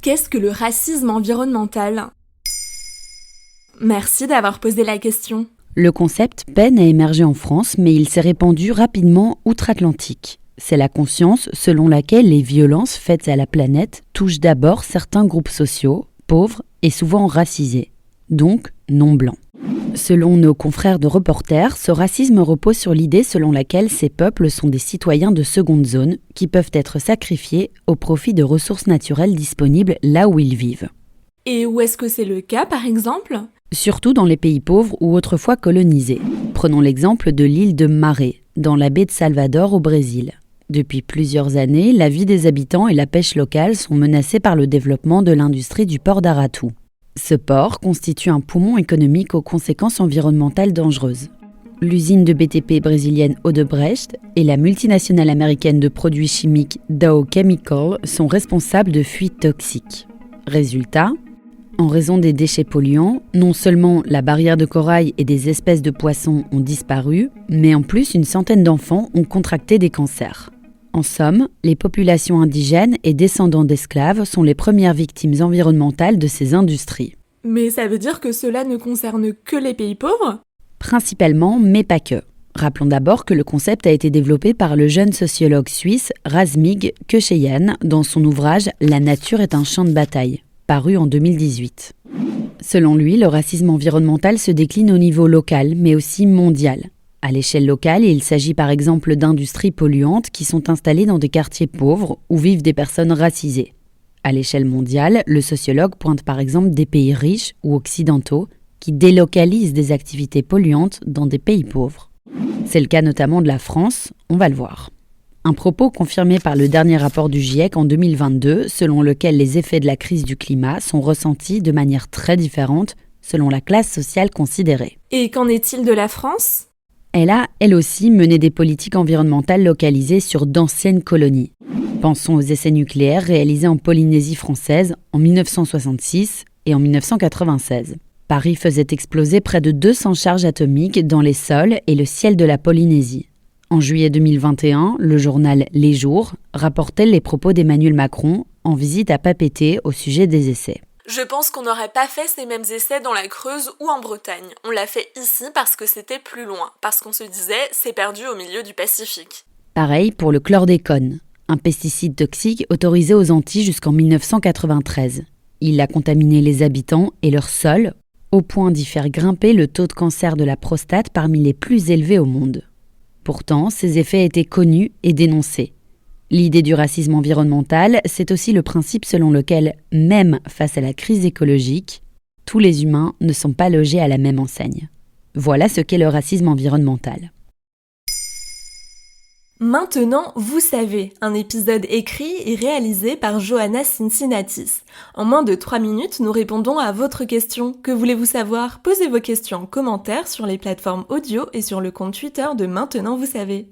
Qu'est-ce que le racisme environnemental ? Merci d'avoir posé la question. Le concept peine à émerger en France, mais il s'est répandu rapidement outre-Atlantique. C'est la conscience selon laquelle les violences faites à la planète touchent d'abord certains groupes sociaux, pauvres et souvent racisés, donc non blancs. Selon nos confrères de Reporters, ce racisme repose sur l'idée selon laquelle ces peuples sont des citoyens de seconde zone qui peuvent être sacrifiés au profit de ressources naturelles disponibles là où ils vivent. Et où est-ce que c'est le cas, par exemple ? Surtout dans les pays pauvres ou autrefois colonisés. Prenons l'exemple de l'île de Maré, dans la baie de Salvador au Brésil. Depuis plusieurs années, la vie des habitants et la pêche locale sont menacées par le développement de l'industrie du port d'Aratu. Ce port constitue un poumon économique aux conséquences environnementales dangereuses. L'usine de BTP brésilienne Odebrecht et la multinationale américaine de produits chimiques Dow Chemical sont responsables de fuites toxiques. Résultat, en raison des déchets polluants, non seulement la barrière de corail et des espèces de poissons ont disparu, mais en plus une centaine d'enfants ont contracté des cancers. En somme, les populations indigènes et descendants d'esclaves sont les premières victimes environnementales de ces industries. Mais ça veut dire que cela ne concerne que les pays pauvres ? Principalement, mais pas que. Rappelons d'abord que le concept a été développé par le jeune sociologue suisse Razmig Köseyan dans son ouvrage « La nature est un champ de bataille », paru en 2018. Selon lui, le racisme environnemental se décline au niveau local, mais aussi mondial. À l'échelle locale, il s'agit par exemple d'industries polluantes qui sont installées dans des quartiers pauvres où vivent des personnes racisées. À l'échelle mondiale, le sociologue pointe par exemple des pays riches ou occidentaux qui délocalisent des activités polluantes dans des pays pauvres. C'est le cas notamment de la France, on va le voir. Un propos confirmé par le dernier rapport du GIEC en 2022, selon lequel les effets de la crise du climat sont ressentis de manière très différente selon la classe sociale considérée. Et qu'en est-il de la France ? Elle a, elle aussi, mené des politiques environnementales localisées sur d'anciennes colonies. Pensons aux essais nucléaires réalisés en Polynésie française en 1966 et en 1996. Paris faisait exploser près de 200 charges atomiques dans les sols et le ciel de la Polynésie. En juillet 2021, le journal Les Jours rapportait les propos d'Emmanuel Macron en visite à Papeete au sujet des essais. Je pense qu'on n'aurait pas fait ces mêmes essais dans la Creuse ou en Bretagne. On l'a fait ici parce que c'était plus loin, parce qu'on se disait c'est perdu au milieu du Pacifique. Pareil pour le chlordécone, un pesticide toxique autorisé aux Antilles jusqu'en 1993. Il a contaminé les habitants et leur sol, au point d'y faire grimper le taux de cancer de la prostate parmi les plus élevés au monde. Pourtant, ces effets étaient connus et dénoncés. L'idée du racisme environnemental, c'est aussi le principe selon lequel, même face à la crise écologique, tous les humains ne sont pas logés à la même enseigne. Voilà ce qu'est le racisme environnemental. Maintenant, vous savez, un épisode écrit et réalisé par Johanna Cincinnatis. En moins de 3 minutes, nous répondons à votre question. Que voulez-vous savoir ? Posez vos questions en commentaire sur les plateformes audio et sur le compte Twitter de Maintenant, vous savez.